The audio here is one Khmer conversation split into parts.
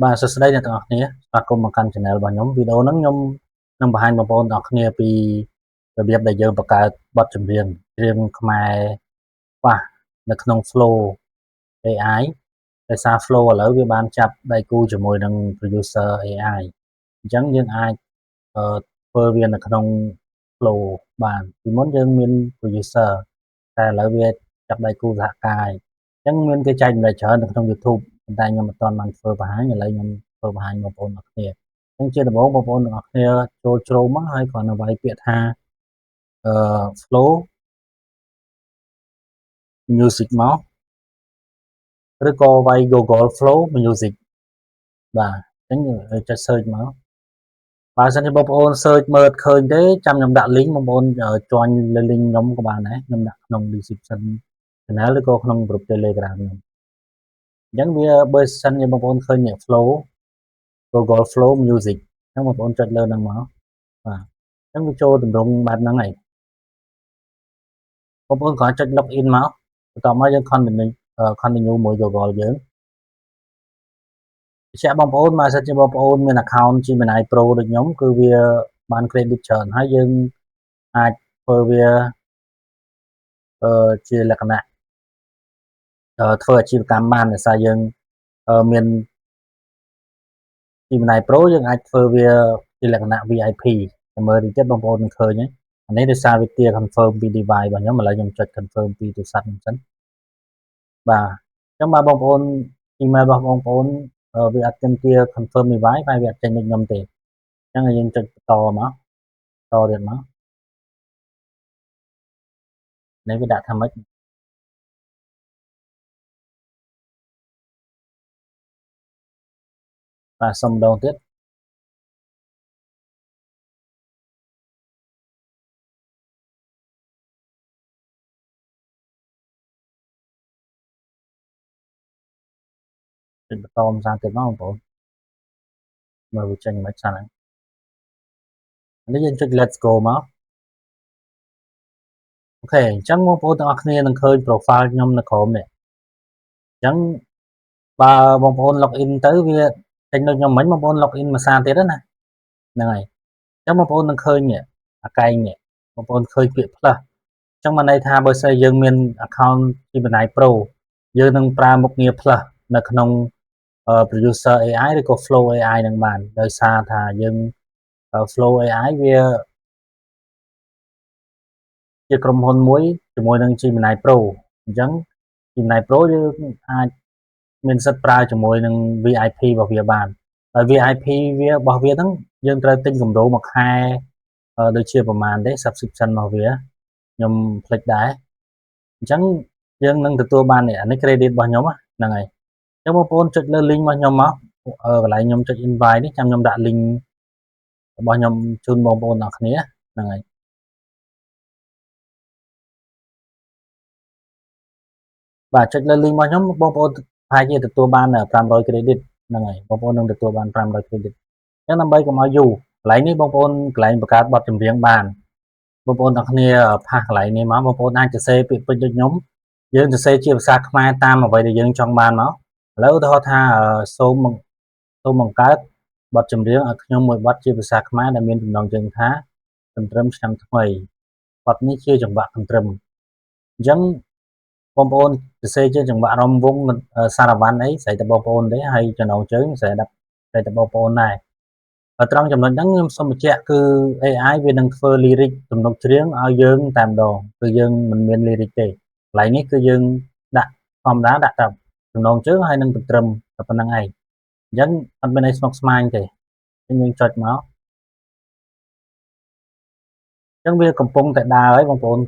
បាទសួស្តីអ្នកទាំងអស់គ្នាស្វាគមន៍មកកាន់ Channel របស់ខ្ញុំវីដេអូហ្នឹងខ្ញុំនឹងបង្ហាញបងប្អូនទាំងអស់គ្នាពីរបៀបដែលយើងបង្កើតបទចម្រៀងខ្មែរខ្លះនៅក្នុង Flow AI ដោយសារ Flow ឥឡូវវាបានចាប់ដៃគូជាមួយនឹង Producer AI អញ្ចឹងយើងអាចធ្វើវានៅក្នុង Flow បានពីមុនយើងមាន Producer តែឥឡូវវាចាប់ដៃគូសហការហើយអញ្ចឹងមានគេចែករំលែកច្រើននៅក្នុង YouTube ប៉ុន្តែខ្ញុំមិនទាន់បានធ្វើបង្ហាញឥឡូវខ្ញុំធ្វើបង្ហាញបងប្អូនទាំងអស់គ្នាអញ្ចឹងជាដំបូងបងប្អូនទាំងអស់គ្នាចូលជ្រៅមកហើយគ្រាន់តែវាយពាក្យថាFlow Music មកឬក៏វាយ Google Flow Music បាទអញ្ចឹងចុច search មកបើសិនជាបងប្អូន search មើលអត់ឃើញទេចាំខ្ញុំដាក់ link បងប្អូនjoin លើ link ខ្ញុំក៏បានដែរខ្ញុំដាក់ក្នុង description channel ឬក៏ក្នុង group Telegram ខ្ញុំអញ្ចឹងវាបើសិនជាបងប្អូនឃើញ Flow Google Flow Music អញ្ចឹងបងប្អូនចុចលើហ្នឹងមកបាទអញ្ចឹងវាចូលទម្រង់បែបហ្នឹងហើយបងប្អូនគ្រាន់ចុច login មកបន្ទាប់មកយើង continue មួយ Google យើងបញ្ជាក់បងប្អូនបើសិនជាបងប្អូនមាន account Gemini Pro ដូចខ្ញុំគឺវាបាន credit ច្រើនហើយយើងអាចធ្វើវាជាលក្ខណៈធ្វើអាជីវកម្មបានដោយសារយើងមាន Gemini Pro យើងអាចធ្វើវាជាលក្ខណៈ VIP តែមើលតិចទៀតបងប្អូននឹងឃើញហើយអានេះដោយសារវាទា confirm ពី device របស់ខ្ញុំឥឡូវខ្ញុំចុច confirm ពីទូរស័ព្ទខ្ញុំសិនបាទអញ្ចឹងបើបងប្អូន email របស់បងប្អូនវាអត់ទាមទារ confirm device តែវាអត់ចេញដូចខ្ញុំទេអញ្ចឹងយើងចុចបន្តមកទៀតមកនេះវាដាក់ថាម៉េចបាទសុំម្ដងទៀតចុចបន្តម្ដងទៀតមកបងប្អូនមើលវាចេញមិនសិនហ្នឹងនេះយើងចុច let's go មកអូខេអញ្ចឹងបងប្អូនទាំងអស់គ្នានឹងឃើញ profile ខ្ញុំនៅក្រោមនេះអញ្ចឹងបើបងប្អូន login ទៅវាចេញដូចខ្ញុំមិញបងប្អូន login មួយសារទៀតណាហ្នឹងហើយអញ្ចឹងបងប្អូននឹងឃើញអាកែងនេះបងប្អូនឃើញពាក្យ plus អញ្ចឹងបានន័យថាបើសិនយើងមាន account Gemini Pro យើងនឹងប្រើមុខងារ plus នៅក្នុង producer AI ឬក៏ flow AI នឹងបានដោយសារថាយើង flow AI វាជាក្រុមហ៊ុនមួយជាមួយនឹង Gemini Pro អញ្ចឹង Gemini Pro យើងអាចមានសិទ្ធិប្រើជាមួយនឹង VIP របស់វាបានហើយ VIP វារបស់វាហ្នឹងយើងត្រូវទិញកម្រោមួយខែដូចជាប្រមាណទេ subscription របស់វាខ្ញុំភ្លេចដែរអញ្ចឹងយើងនឹងទទួលបាននេះអានេះ credit របស់ខ្ញុំហ្នឹងហើយអញ្ចឹងបងប្អូនចុចលើ link របស់ខ្ញុំមកកន្លែងខ្ញុំចុច invite នេះចាំខ្ញុំដាក់ link របស់ខ្ញុំជូនបងប្អូនទាំងគ្នាហ្នឹងហើយបាទចុចលើ link របស់ខ្ញុំបងប្អូនប្រហែលជាទទួលបាន500 credit ហ្នឹងហើយបងប្អូននឹងទទួលបាន500 credit អញ្ចឹងដើម្បីកុំឲ្យយូរកន្លែងនេះបងប្អូនកន្លែងបង្កើតបទចម្រៀងបានបងប្អូនទាំងគ្នាផាសកន្លែងនេះមកបងប្អូនអាចសរសេរពាក្យពេចន៍ដូចខ្ញុំយើងសរសេរជាភាសាខ្មែរតាមអ្វីដែលយើងចង់បានមកឥឡូវឧទាហរណ៍ថាសូមបង្កើតបទចម្រៀងឲ្យខ្ញុំមួយបទជាភាសាខ្មែរដែលមានចំណងជើងថាកន្ទ្រឹមឆ្នាំថ្មីបទនេះជាចង្វាក់កន្ទ្រឹមអញ្ចឹងបងប្អូនសរសេរជាចង្វាក់រំវង់សារ៉ាវ៉ាន់អីស្រីតែបងប្អូនទេហើយចំណងជើងស្រីតែបងប្អូនដែរត្រង់ចំណុចហ្នឹងខ្ញុំសូមបញ្ជាក់គឺ AI វានឹងធ្វើ lyric ទំនុកច្រៀងឲ្យយើងតែម្ដងគឺយើងមិនមាន lyric ទេកន្លែងនេះគឺយើងដាក់ធម្មតាដាក់តែចំណងជើងហើយនឹងកន្ទ្រឹមតែប៉ុណ្្នឹងឯងអញ្ចឹងអត់មានអីស្មុគស្មាញទេអញ្ចឹងយើងចុចមកអញ្ចឹងវាកំពុងតែដើរហើយបងប្អូន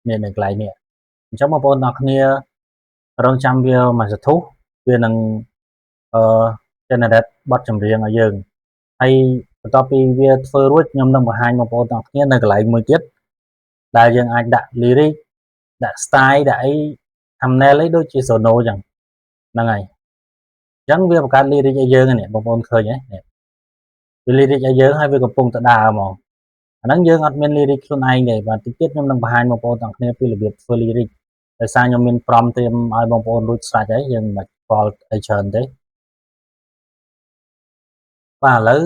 នេះនៅកន្លែងនេះអញ្ចឹងបងប្អូនទាំងអស់គ្នារងចាំវាមួយសន្ទុះវានឹងgenerate បទចម្រៀងឲ្យយើងហើយបន្ទាប់ពីវាធ្វើរួចខ្ញុំនឹងបង្ហាញបងប្អូនទាំងអស់គ្នានៅកន្លែងមួយទៀតដែលយើងអាចដាក់ lyric ដាក់ style ដាក់អី thumbnail អីដូចជា Sono អញ្ចឹងហ្នឹងហើយអញ្ចឹងវាបង្កើត lyric ឲ្យយើងនេះបងប្អូនឃើញទេវា lyric ឲ្យយើងហើយវាកំពុងទៅដើរហ្មងអាហ្នឹងយើងអត់មាន lyric ខ្លួនឯងទេបាទតិចទៀតខ្ញុំនឹងបង្ហាញបងប្អូនទាំងគ្នាពីរបៀបធ្វើ lyric ដោយសារខ្ញុំមាន prompt ត្រៀមឲ្យបងប្អូនរួចស្រេចហើយយើងមិនខ្វល់អីច្រើនទេ បាទឥឡូវ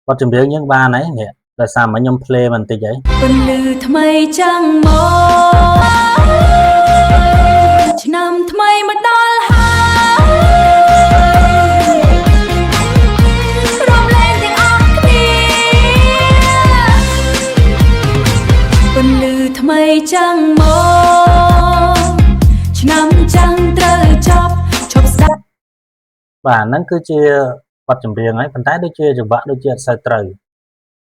បទចម្រៀងយើងបានហើយនេះដោយសារមិញខ្ញុំ play បន្តិចហើយពន្លឺថ្មីចាំងមកឆ្នាំថ្មីមកដល់ហើយរំលែងទាំងអស់គ្នាពន្លឺថ្មីចាំងមកឆ្នាំចាំងត្រូវឈប់ស្ដាប់បាទហ្នឹងគឺជាបទចម្រៀងហើយប៉ុន្តែដូចជាចង្វាក់ដូចជាអត់សូវត្រូវ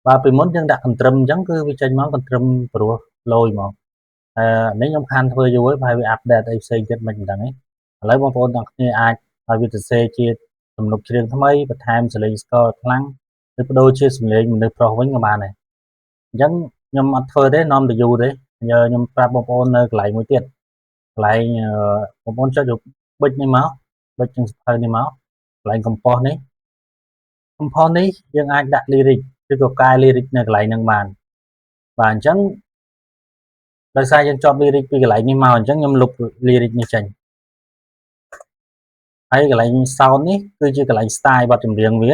បាទពីមុនយើងដាក់កន្ទ្រឹមអញ្ចឹងគឺវាចេញមកកន្ទ្រឹមព្រោះលយមកនេះខ្ញុំខានធ្វើយូរហើយប្រហែលវាអាប់ដេតអីផ្សេងទៀតមិនដឹងទេឥឡូវបងប្អូនទាំងគ្នាអាចឲ្យវាសរសេរជាទំនុកច្រៀងថ្មីបន្ថែមសលេងស្គរខ្លាំងឬបដូរជាសំឡេងមនុស្សប្រុសវិញក៏បានដែរអញ្ចឹងខ្ញុំអត់ធ្វើទេនាំទៅយូរទេខ្ញុំប្រាប់បងប្អូននៅកន្លែងមួយទៀតកន្លែងបងប្អូនចុចរូបប៊ិចនេះមកប៊ិចទាំងសភៅនេះមកកន្លែងកំប៉ុសនេះយើងអាចដាក់ lyric ឬក៏កែ lyric នៅកន្លែងហ្នឹងបានបាទអញ្ចឹងដោយសារយើងជាប់ lyric ពីកន្លែងនេះមកអញ្ចឹងខ្ញុំលុប lyric នេះចេញហើយកន្លែង sound នេះគឺជាកន្លែង style បទចម្រៀងវា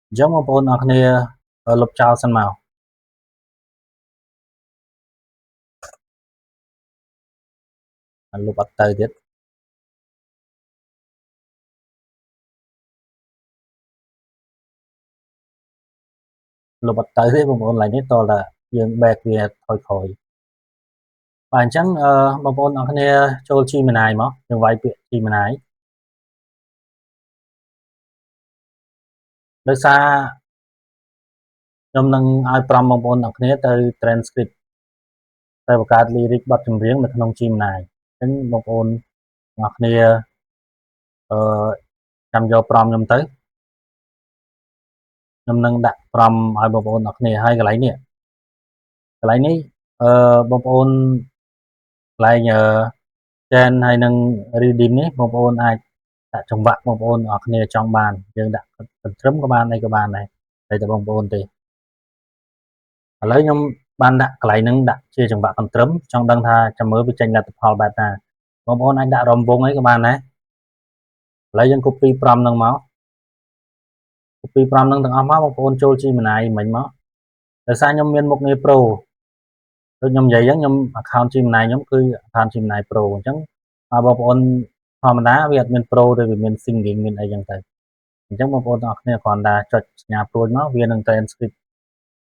អញ្ចឹងបងប្អូនអរគ្នាលុបចោលសិនមកលុបអត់ទៅទៀតលុបអត់ទៅទេបងប្អូនឡើយនេះតើយើង back វាថយក្រោយបាទអញ្ចឹងបងប្អូនអរគ្នាចូល Gemini មកយើងវាយពាក្យ Gemini ដោយសារខ្ញុំនឹងឲ្យប្រំបងប្អូនអរគ្នាទៅ transcript ទៅបង្កើត lyric បទចម្រៀងនៅក្នុង Gemini អញ្ចឹងបងប្អូនអរគ្នាចាំយកប្រំខ្ញុំទៅខ្ញុំនឹងដាក់ប្រំឲ្យបងប្អូនអរគ្នាហើយកន្លែងនេះបងប្អូនកន្លែងchain ហើយនឹង redeem នេះបងប្អូនអាចដាក់ចង្វាក់បងប្អូនអរគ្នាចង់បានយើងដាក់កន្ទ្រឹមក៏បានអីក៏បានដែរតែបងប្អូនទេឥឡូវខ្ញុំបានដាក់កន្លែងហ្នឹងដាក់ជាចង្វាក់កន្ទ្រឹមចង់ដឹងថាចាំមើលវាចេញលទ្ធផលបែបណាបងប្អូនអាចដាក់រំវងអីក៏បានដែរឥឡូវយើង copy ប្រំហ្នឹងមក copy ប្រំហ្នឹងទាំងអស់មកបងប្អូនចូល Gemini មិញមកដោយសារខ្ញុំមានមុខងារ Pro ដូចខ្ញុំនិយាយអញ្ចឹងខ្ញុំ account Gemini ខ្ញុំគឺ account Gemini Pro អញ្ចឹងបងប្អូនធម្មតាវាអត់មាន Pro ទេវាមាន singing មានអីចឹងទៅអញ្ចឹងបងប្អូនទាំងអស់គ្នាគ្រាន់តែចុចសញ្ញាព្រួយមកវានឹង transcript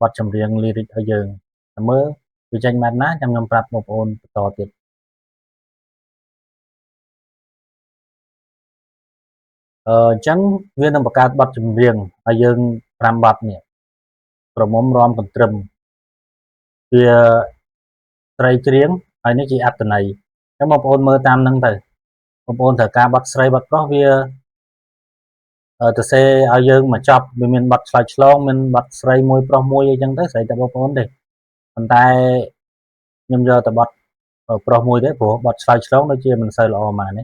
បទចម្រៀង lyric ឲ្យយើងតែមើលវាចេញបែបណាចាំខ្ញុំប្រាប់បងប្អូនបន្តទៀតអញ្ចឹងវានឹងបង្កើតបទចម្រៀងឲ្យយើង5បទនេះប្រមុំរំកន្ទ្រឹមវាត្រីច្រៀងហើយនេះជាអត្ថន័យអញ្ចឹងបងប្អូនមើលតាមហ្នឹងទៅបងប្អូនត្រូវការបទស្រីបទប្រុសវាទៅសេឲ្យយើងមកចប់វាមានបទឆ្លើយឆ្លងមានបទស្រីមួយប្រុសមួយអីចឹងទៅស្រីតែបងប្អូនទេប៉ុន្តែខ្ញុំយកតែបទប្រុសមួយទេព្រោះបទឆ្លើយឆ្លងដូចជាមិនសូវល្អប៉ុន្មានទេ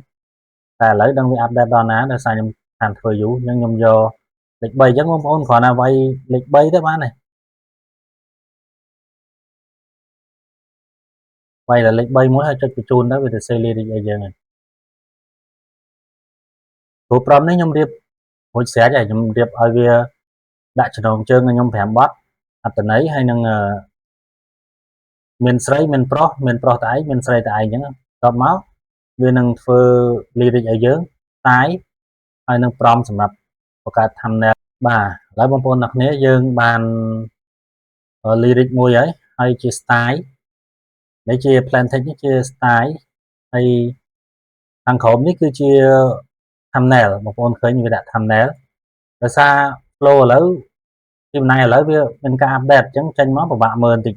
តែឥឡូវដឹងវាអាប់ដេតដល់ណាដោយសារខ្ញុំខានធ្វើយូរអញ្ចឹងខ្ញុំយកលេខ3អញ្ចឹងបងប្អូនគ្រាន់តែវាយលេខ3ទៅបានទេវាយតែលេខ3មួយហើយចុចបញ្ជូនទៅវាទៅសេ lyric ឲ្យយើងហើយព្រោះប្រំនេះខ្ញុំរៀបរួចស្រេចហើយខ្ញុំរៀបឲ្យវាដាក់ចំណងជើងឲ្យខ្ញុំ5បទអត្ថន័យហើយនឹងមានស្រីមានប្រុសតែឯងមានស្រីតែឯងអញ្ចឹងតបមកវានឹងធ្វើ lyric ឲ្យយើងតាយហើយនឹងប្រំសម្រាប់បង្កើត thumbnail បាទឥឡូវបងប្អូនអ្នកគ្នាយើងបាន lyric មួយហើយជា style នេះជា plan text នេះជា style ហើយខាងក្រោមនេះគឺជា thumbnail បងប្អូនឃើញវាដាក់ thumbnail ដោយសារ flow ឥឡូវGemini ឥឡូវវាមានការ update អញ្ចឹងចេញមកពិបាកមើលបន្តិច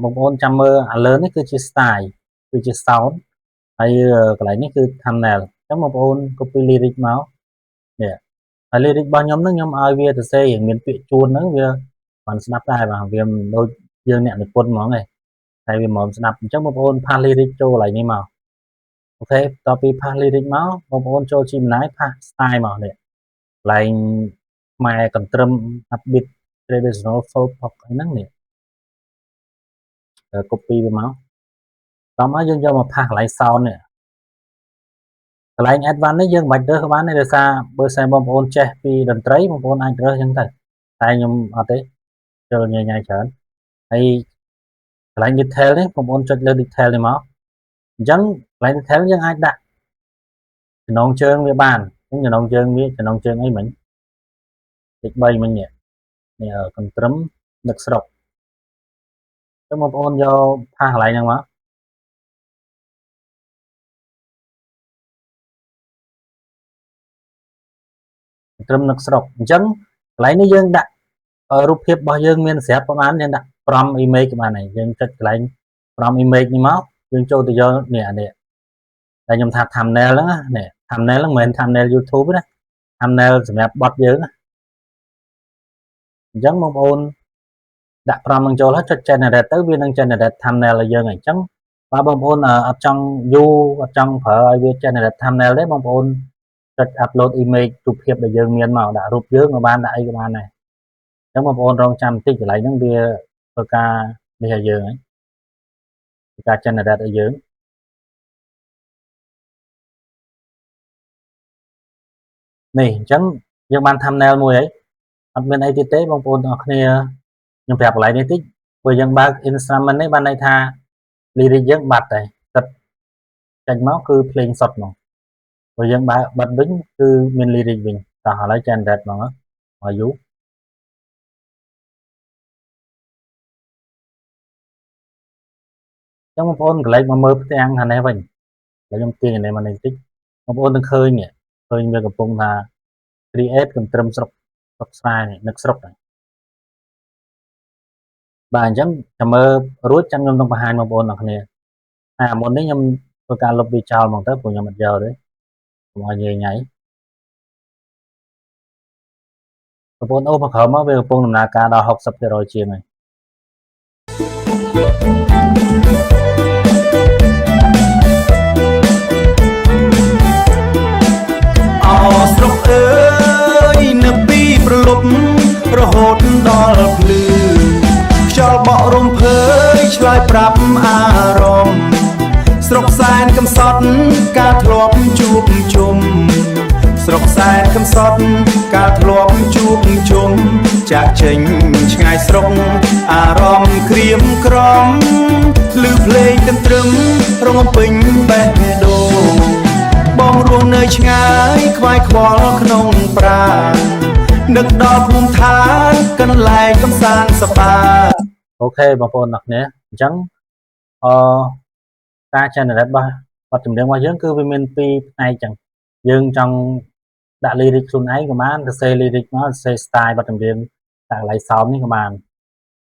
បងប្អូនចាំមើលឥឡូវនេះគឺជា style គឺជា sound ហើយកន្លែងនេះគឺ thumbnail អញ្ចឹងបងប្អូន copy lyric មកនេះហើយ lyric របស់ខ្ញុំហ្នឹងខ្ញុំឲ្យវាទៅសេរៀងមានពាក្យជួនហ្នឹងវាបានស្ដាប់ដែរបាទវាមិនដូចយើងអ្នកនិពន្ធហ្មងទេតែវាមកស្ដាប់អញ្ចឹងបងប្អូន pass lyric ចូលកន្លែងនេះមកអូខេបន្ទាប់ពី pass lyric មកបងប្អូនចូល Gemini pass style មកនេះកន្លែងខ្មែរកន្ទ្រឹម upbeat traditional folk pop ហ្នឹងនេះcopy វាមកតោះមកយើងយកមកផាសកន្លែង sound នេះ កន្លែង advance នេះយើងមិនបាច់រើសក៏បានទេដោយសារបើសិនបងប្អូនចេះពីតន្ត្រីបងប្អូនអាចរើសអញ្ចឹងទៅតែខ្ញុំអត់ទេចូលញ៉ៃច្រើនហើយកន្លែង detail នេះបងប្អូនចុចលើ detail នេះមកអញ្ចឹងកន្លែង detail យើងអាចដាក់ចំណងជើងវាបានអញ្ចឹងចំណងជើងវាចំណងជើងអីមិញលេខ3មិញនេះកន្ទ្រឹមដឹកស្រុកអញ្ចឹងបងប្អូនយកផាសកន្លែងហ្នឹងមកត្រឹមនឹកស្រុកអញ្ចឹងកន្លែងនេះយើងដាក់រូបភាពរបស់យើងមានស្រាប់ប្រហែលយើងដាក់ from image ក៏បានដែរយើងចុចកន្លែង from image នេះមកយើងចូលទៅយកនេះអានេះតែខ្ញុំថា thumbnail ហ្នឹងនេះ thumbnail ហ្នឹងមិនមែន thumbnail YouTube ទេណា thumbnail សម្រាប់បត់យើងណាអញ្ចឹងបងប្អូនដាក់ from នឹងចូលហើយចុច generate ទៅវានឹង generate thumbnail ឲ្យយើងអញ្ចឹងបើបងប្អូនអត់ចង់យូរអត់ចង់ប្រើឲ្យវា generate thumbnail ទេបងប្អូនចុច upload image រូបភាពដែលយើងមានមកដាក់រូបយើងក៏បានដាក់អីក៏បានដែរអញ្ចឹងបងប្អូនរងចាំបន្តិចកន្លែងហ្នឹងវាធ្វើការនេះឲ្យយើងហើយធ្វើការ generate ឲ្យយើងនេះអញ្ចឹងយើងបាន thumbnail មួយហើយអត់មានអីទៀតទេបងប្អូនទាំងអស់គ្នាខ្ញុំប្រាប់កន្លែងនេះតិចព្រោះយើងបើក instrument នេះបានន័យថា lyric យើងបាត់ហើយទឹកចេញមកគឺភ្លេងសុទ្ធហ្មងព្រោះយើងបើកបិទវិញគឺមាន lyric វិញតោះឥឡូវ generate ហ្មងមកយូរចឹងបងប្អូនកន្លែងមកមើលផ្ទាំងខាងនេះវិញហើយខ្ញុំទាញនេះមកនេះតិចបងប្អូននឹងឃើញនេះឃើញវាកំពុងថា create កន្ទ្រឹមស្រុកស្រែនេះនឹកស្រុកហ្នឹងបាទអញ្ចឹងចាំមើលរួចចាំខ្ញុំនឹងបង្ហាញបងប្អូនអរគ្នាតែមុននេះខ្ញុំធ្វើការលុបវាចោលហ្មងទៅព្រោះខ្ញុំអត់យកទេកុំឲ្យញ៉ៃញ៉ៃបងប្អូនអូសមកក្រោមមកវាកំពុងដំណើរការដល់ 60% ជាងហើយស្រុកអើយនៅពីប្រលប់រហូតដល់ភ្លឺខ្យល់បក់រំភើយឆ្លើយប្រាប់អារម្មណ៍ស្រុកសែនកំសត់ការធ្លាប់ជួបជុំស្រុកសែនកំសត់ការធ្លាប់ជួបជុំចាក់ចេញឆ្ងាយស្រុកអារម្មណ៍ក្រៀមក្រំឮភ្លេងកន្ទ្រឹមរងពេញបេះដូងបងរស់នៅឆ្ងាយខ្វាយខ្វល់ក្នុងប្រាណនឹកដល់ភូមិឋានកន្លែងកំសាន្តសប្បាយអូខេបងប្អូនអរគ្នាអញ្ចឹងការ generate របស់បទចម្រៀងរបស់យើងគឺវាមានពីរផ្នែកចឹងយើងចង់ដាក់ lyric ខ្លួនឯងក៏បានសរសេរ lyric មកសរសេរ style បទចម្រៀងដាក់កន្លែងសោមនេះក៏បាន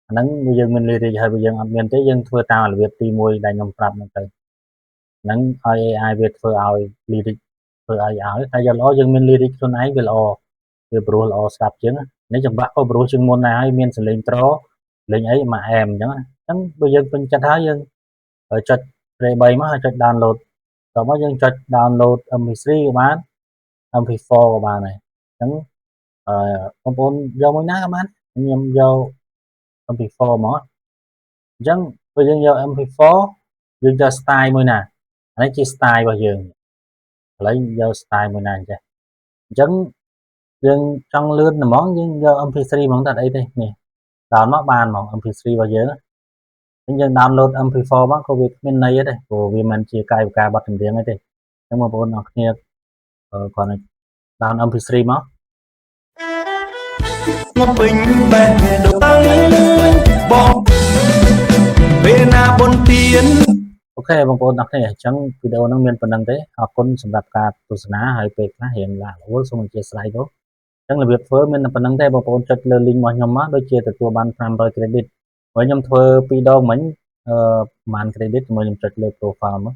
អាហ្នឹងយើងមាន lyric ហើយបើយើងអត់មានទេយើងធ្វើតាមរបៀបទី1ដែលខ្ញុំប្រាប់ហ្នឹងទៅហ្នឹងឲ្យ AI វាធ្វើឲ្យ lyric ធ្វើឲ្យតែយកល្អយើងមាន lyric ខ្លួនឯងវាល្អវាព្រោះល្អស្ដាប់ជាងនេះចង្វាក់ក៏ព្រោះជាងមុនដែរហើយមានសលេងត្រលេងអីមកអែមអញ្ចឹងបើយើងពេញចិត្តហើយយើងចុច play 3មកហើយចុច download តោះមកយើងចុច download MP3 ក៏បាន MP4 ក៏បានដែរអញ្ចឹងបងប្អូនយកមួយណាក៏បានខ្ញុំយក MP4 មកអញ្ចឹងបើយើងយក MP4 យើងយក style មួយណាអានេះជា style របស់យើងឥឡូវយក style មួយណាចេះអញ្ចឹងយើងចង់លឿនហ្មងយើងយក MP3 ហ្មងតែអីទេនេះdown មកបានហ្មង MP3 របស់យើងអញ្ចឹងយើង download MP4 មកក៏វាគ្មានន័យទេព្រោះវាមិនជាកាយវិការបទចម្រៀងទេអញ្ចឹងបងប្អូនអរគ្នាគ្រាន់តែ down MP3 មកមកពេញបេះដូងបងពេលណាបុណ្យទានអូខេបងប្អូនអរគ្នាអញ្ចឹងវីដេអូហ្នឹងមានប៉ុណ្្នឹងទេអរគុណសម្រាប់ការទស្សនាហើយពេលខ្លះរៀងឡាក់រវល់សូមអធិស្ឋានទៅអញ្ចឹងរបៀបធ្វើមានតែប៉ុណ្្នឹងទេបងប្អូនចុចលើ link របស់ខ្ញុំមកដូចជាទទួលបាន500 credit ហើយខ្ញុំធ្វើ2ដងមិញប្រហែល credit ជាមួយខ្ញុំចុចលើ profile មក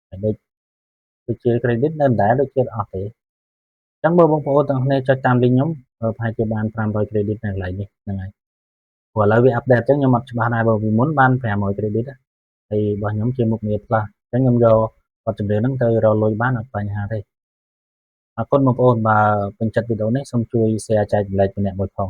ហើយដូចជា credit នៅដដែលដូចជាអត់ទេអញ្ចឹងបើបងប្អូនទាំងគ្នាចុចតាម link ខ្ញុំប្រហែលជាបាន500 credit នៅកន្លែងនេះហ្នឹងហើយព្រោះឥឡូវវា update អញ្ចឹងខ្ញុំអត់ច្បាស់ដែរបើពីមុនបាន500 credit ហើយរបស់ខ្ញុំជាមុខងារ plus អញ្ចឹងខ្ញុំយកបទចម្រៀងហ្នឹងទៅរកលុយបានអត់បញ្ហាទេអរគុណបងប្អូនបើពេញចិត្តវីដេអូនេះសូមជួយ share ចែករំលែកម្នាក់មួយផង